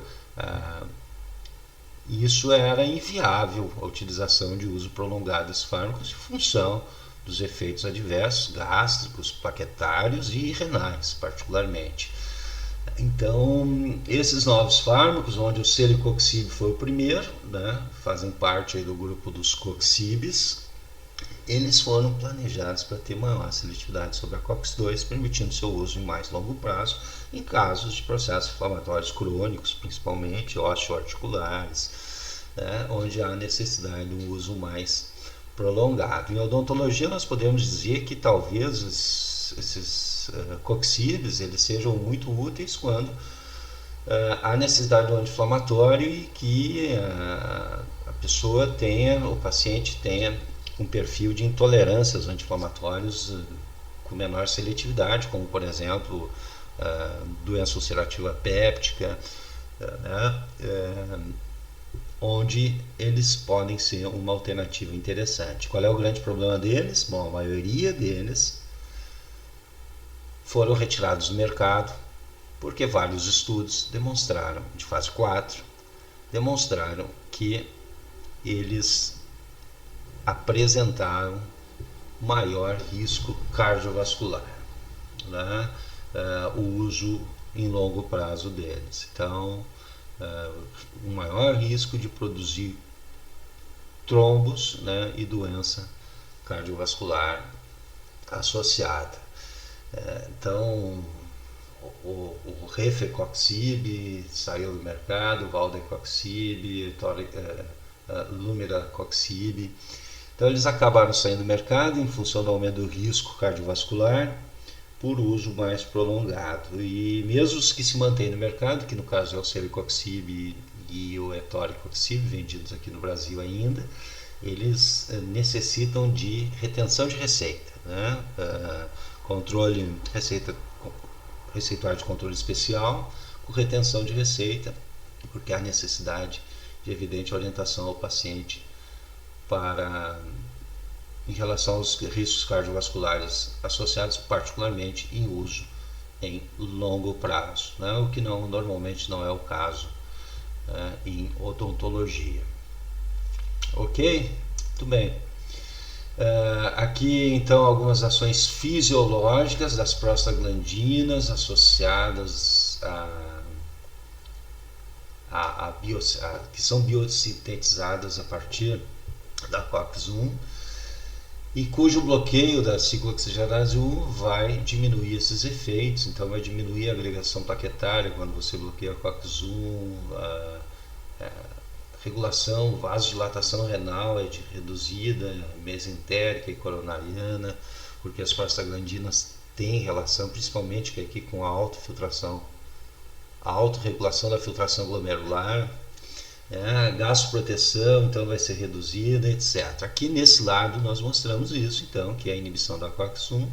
isso era inviável, a utilização de uso prolongado desses fármacos em função dos efeitos adversos gástricos, plaquetários e renais, particularmente. Então, esses novos fármacos, onde o celecoxib foi o primeiro, né, fazem parte aí do grupo dos coxibes, eles foram planejados para ter maior seletividade sobre a COX-2, permitindo seu uso em mais longo prazo em casos de processos inflamatórios crônicos, principalmente osteoarticulares, né, onde há necessidade de um uso mais prolongado. Em odontologia, nós podemos dizer que talvez esses coxibes eles sejam muito úteis quando há necessidade de um anti-inflamatório e que a pessoa tenha, o paciente tenha um perfil de intolerância aos anti-inflamatórios com menor seletividade, como por exemplo doença ulcerativa péptica, né, onde eles podem ser uma alternativa interessante. Qual é o grande problema deles? Bom, a maioria deles foram retirados do mercado porque vários estudos demonstraram, de fase 4, demonstraram que eles apresentaram maior risco cardiovascular, né? O uso em longo prazo deles. Então, um maior risco de produzir trombos, né, e doença cardiovascular associada. Então, o Refecoxib saiu do mercado, o Valdecoxib, Lumiracoxib. Então, eles acabaram saindo do mercado em função do aumento do risco cardiovascular por uso mais prolongado. E mesmo os que se mantêm no mercado, que no caso é o Celecoxib e o Etoricoxib, vendidos aqui no Brasil ainda, eles necessitam de retenção de receita, né? Controle, receituário de controle especial, com retenção de receita, porque há necessidade de evidente orientação ao paciente em relação aos riscos cardiovasculares associados particularmente em uso em longo prazo, né? O que normalmente não é o caso em odontologia. Ok? Muito bem. Aqui então algumas ações fisiológicas das prostaglandinas associadas que são biosintetizadas a partir da COX-1 e cujo bloqueio da ciclooxigenase 1 vai diminuir esses efeitos. Então vai diminuir a agregação plaquetária quando você bloqueia a COX-1, regulação, vasodilatação renal é reduzida, mesentérica e coronariana, porque as prostaglandinas têm relação principalmente aqui com a autofiltração, a autorregulação da filtração glomerular, gastroproteção, então vai ser reduzida, etc. Aqui nesse lado nós mostramos isso, então, que a inibição da COX-1,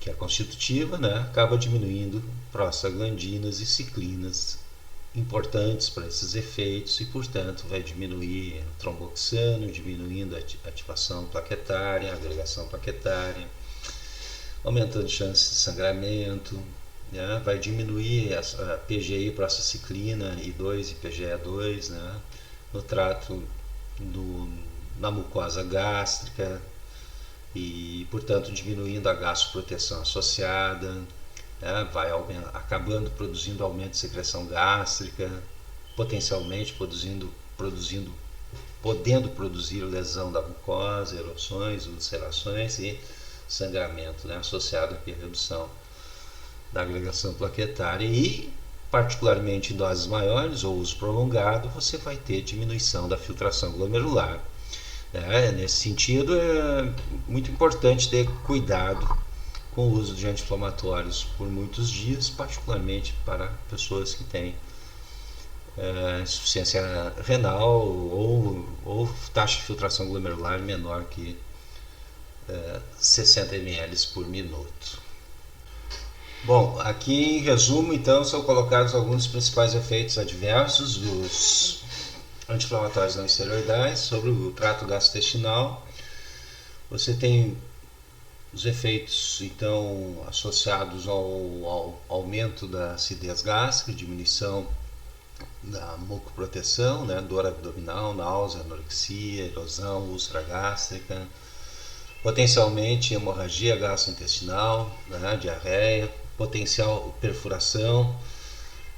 que é constitutiva, né, acaba diminuindo prostaglandinas e ciclinas importantes para esses efeitos e, portanto, vai diminuir o tromboxano, diminuindo a ativação plaquetária, a agregação plaquetária, aumentando chances de sangramento, né? Vai diminuir a PGI, prostacyclina I2 e PGE2, né? No trato na mucosa gástrica e, portanto, diminuindo a gastroproteção associada. Vai acabando produzindo aumento de secreção gástrica, potencialmente podendo produzir lesão da mucosa, erupções, ulcerações e sangramento, né, associado à redução da agregação plaquetária e, particularmente em doses maiores ou uso prolongado, você vai ter diminuição da filtração glomerular. Nesse sentido, é muito importante ter cuidado com o uso de anti-inflamatórios por muitos dias, particularmente para pessoas que têm insuficiência renal ou taxa de filtração glomerular menor que 60 ml por minuto. Bom, aqui em resumo, então, são colocados alguns dos principais efeitos adversos dos anti-inflamatórios não esteroidais sobre o trato gastrointestinal. Você tem os efeitos, então, associados ao aumento da acidez gástrica, diminuição da mucoproteção, né, dor abdominal, náusea, anorexia, erosão, úlcera gástrica, potencialmente hemorragia gastrointestinal, né, diarreia, potencial perfuração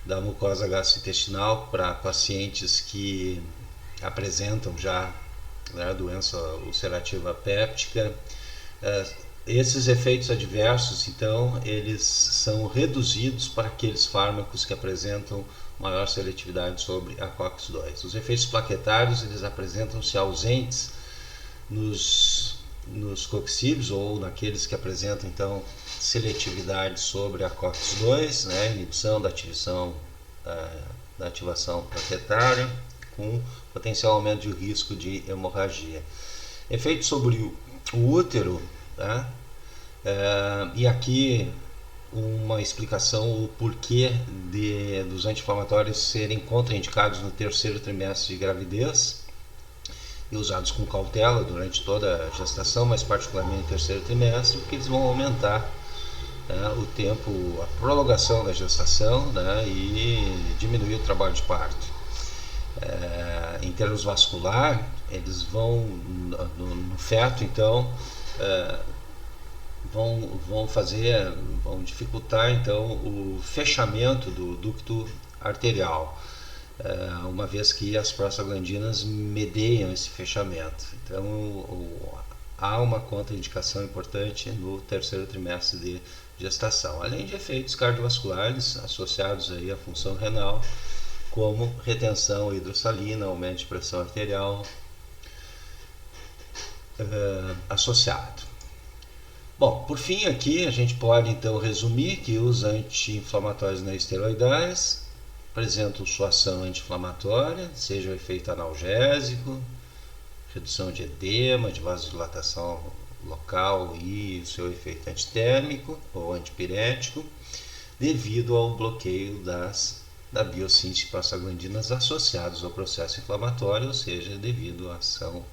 da mucosa gastrointestinal para pacientes que apresentam já né, doença ulcerativa péptica. Esses efeitos adversos, então, eles são reduzidos para aqueles fármacos que apresentam maior seletividade sobre a COX-2. Os efeitos plaquetários, eles apresentam-se ausentes nos coxibes ou naqueles que apresentam, então, seletividade sobre a COX-2, né, inibição da ativação plaquetária, com potencial aumento de risco de hemorragia. Efeito sobre o útero, tá? E aqui uma explicação o porquê dos anti-inflamatórios serem contraindicados no terceiro trimestre de gravidez e usados com cautela durante toda a gestação, mas particularmente no terceiro trimestre, porque eles vão aumentar, né, o tempo, a prolongação da gestação, né, e diminuir o trabalho de parto. Em termos vascular, eles vão no feto, então vão dificultar então o fechamento do ducto arterial, uma vez que as prostaglandinas mediam esse fechamento. Então há uma contraindicação importante no terceiro trimestre de gestação, além de efeitos cardiovasculares associados aí à função renal, como retenção hidrossalina, aumento de pressão arterial associado. Bom, por fim aqui a gente pode então resumir que os anti-inflamatórios não esteroidais apresentam sua ação anti-inflamatória, seja o efeito analgésico, redução de edema, de vasodilatação local e o seu efeito antitérmico ou antipirético, devido ao bloqueio da biossíntese de prostaglandinas associados ao processo inflamatório, ou seja, devido à ação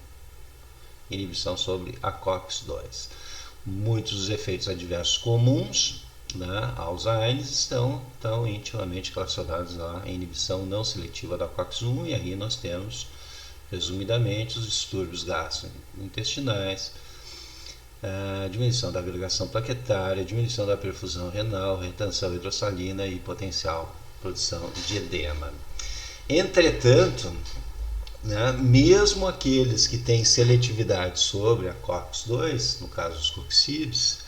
inibição sobre a COX-2. Muitos dos efeitos adversos comuns, né, aos AINES estão intimamente relacionados à inibição não seletiva da COX-1, e aí nós temos, resumidamente, os distúrbios gastrointestinais, a diminuição da agregação plaquetária, diminuição da perfusão renal, retenção hidrossalina e potencial produção de edema. Entretanto, né, mesmo aqueles que têm seletividade sobre a COX-2, no caso os coxibes,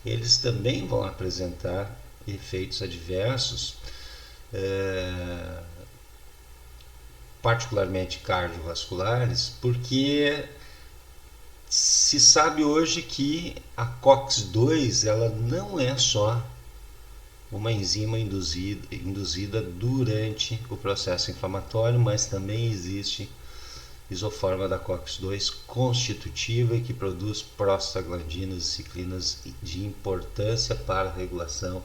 eles também vão apresentar efeitos adversos, particularmente cardiovasculares, porque se sabe hoje que a COX-2 ela não é só uma enzima induzida durante o processo inflamatório, mas também existe isoforma da COX-2 constitutiva que produz prostaglandinas e ciclinas de importância para a regulação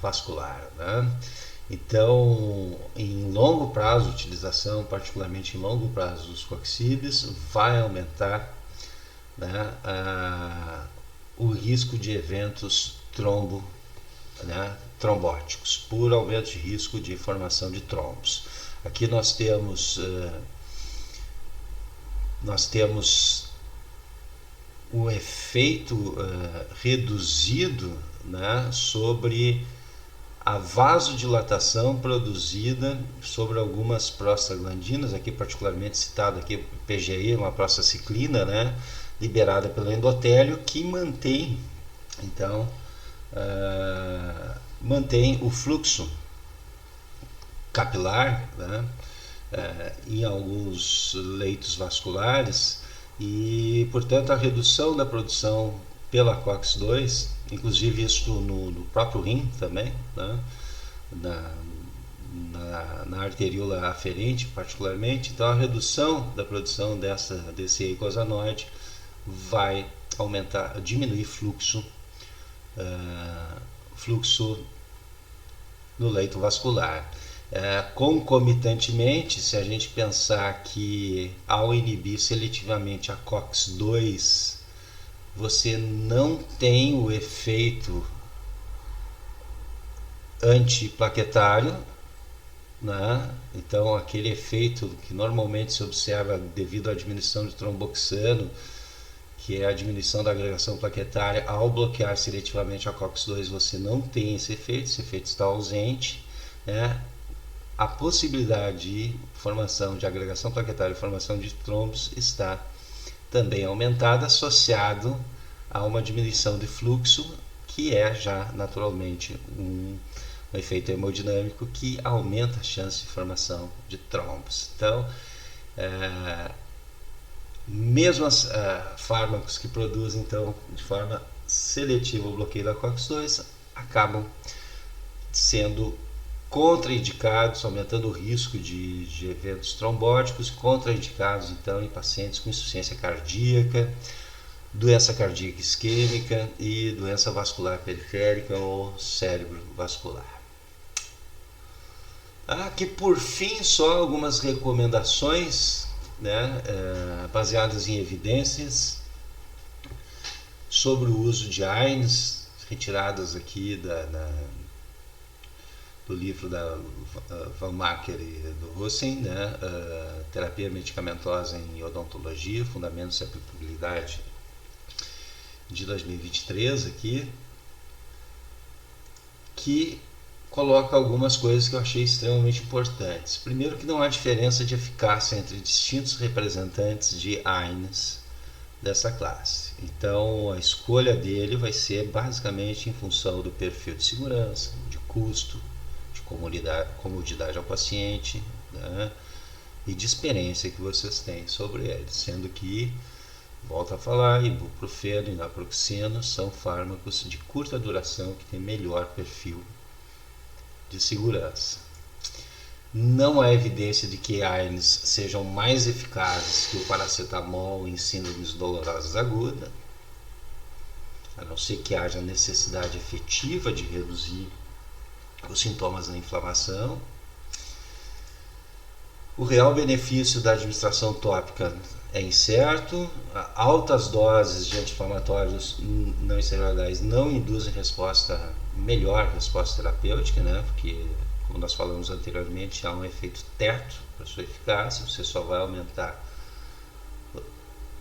vascular, né? Então, em longo prazo, a utilização, particularmente em longo prazo dos coxibes, vai aumentar, né, o risco de eventos trombóticos, por aumento de risco de formação de trombos. Aqui nós temos o efeito reduzido, né, sobre a vasodilatação produzida sobre algumas prostaglandinas, aqui particularmente citado aqui PGE, uma prostaciclina, né, liberada pelo endotélio, que mantém então mantém o fluxo capilar, né, em alguns leitos vasculares, e portanto a redução da produção pela COX-2, inclusive isso no próprio rim também, né, na arteríola aferente particularmente. Então a redução da produção desse eicosanoide vai diminuir fluxo no leito vascular. Concomitantemente, se a gente pensar que ao inibir seletivamente a COX-2, você não tem o efeito antiplaquetário, né? Então aquele efeito que normalmente se observa devido à diminuição de tromboxano, que é a diminuição da agregação plaquetária, ao bloquear seletivamente a COX-2 você não tem esse efeito está ausente, né? a possibilidade de formação de agregação plaquetária e formação de trombos está também aumentada, associado a uma diminuição de fluxo, que é já naturalmente um efeito hemodinâmico que aumenta a chance de formação de trombos. Então, mesmo os fármacos que produzem então de forma seletiva o bloqueio da COX-2 acabam sendo contraindicados, aumentando o risco de eventos trombóticos, contraindicados então em pacientes com insuficiência cardíaca, doença cardíaca isquêmica e doença vascular periférica ou cérebro vascular. Aqui por fim só algumas recomendações, né, baseadas em evidências sobre o uso de AINES, retiradas aqui do livro da Van Macker e do Hussein, né, terapia medicamentosa em odontologia, fundamentos e aplicabilidade, de 2023 aqui, que coloca algumas coisas que eu achei extremamente importantes. Primeiro, que não há diferença de eficácia entre distintos representantes de AINES dessa classe. Então, a escolha dele vai ser basicamente em função do perfil de segurança, de custo, de comodidade ao paciente, né, e de experiência que vocês têm sobre ele, sendo que, volto a falar, ibuprofeno e naproxeno são fármacos de curta duração que têm melhor perfil de segurança. Não há evidência de que AINES sejam mais eficazes que o paracetamol em síndromes dolorosas agudas, a não ser que haja necessidade efetiva de reduzir os sintomas da inflamação. O real benefício da administração tópica é incerto. Altas doses de anti-inflamatórios não esteroidais não induzem melhor resposta terapêutica, né? Porque, como nós falamos anteriormente, há um efeito teto para sua eficácia, você só vai aumentar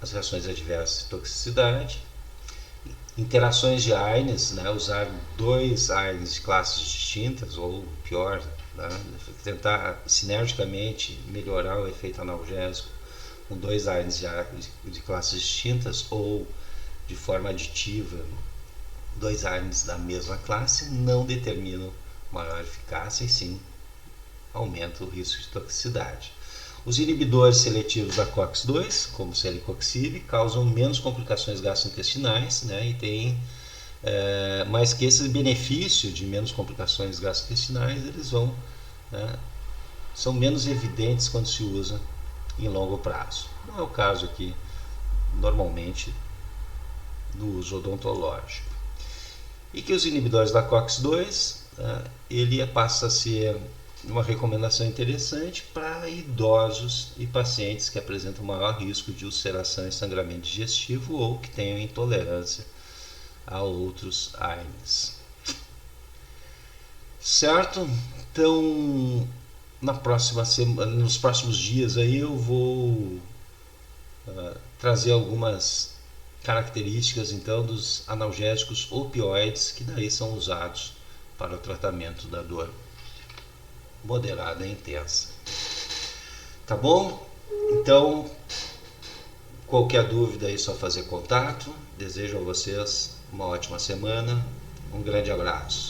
as reações adversas e toxicidade. Interações de AINES, né? Usar 2 AINES de classes distintas, ou pior, né? Tentar sinergicamente melhorar o efeito analgésico com 2 AINES de classes distintas, ou de forma aditiva 2 AINES da mesma classe, não determinam maior eficácia e sim aumenta o risco de toxicidade. Os inibidores seletivos da COX-2, como o celecoxib, causam menos complicações gastrointestinais, né, e tem mais que esse benefício de menos complicações gastrointestinais, eles são menos evidentes quando se usa em longo prazo. Não é o caso aqui, normalmente, do uso odontológico. E que os inibidores da COX-2, ele passa a ser uma recomendação interessante para idosos e pacientes que apresentam maior risco de ulceração e sangramento digestivo ou que tenham intolerância a outros AINES. Certo? Então, nos próximos dias aí eu vou trazer algumas características então dos analgésicos opioides que daí são usados para o tratamento da dor moderada e intensa. Tá bom? Então, qualquer dúvida é só fazer contato. Desejo a vocês uma ótima semana. Um grande abraço.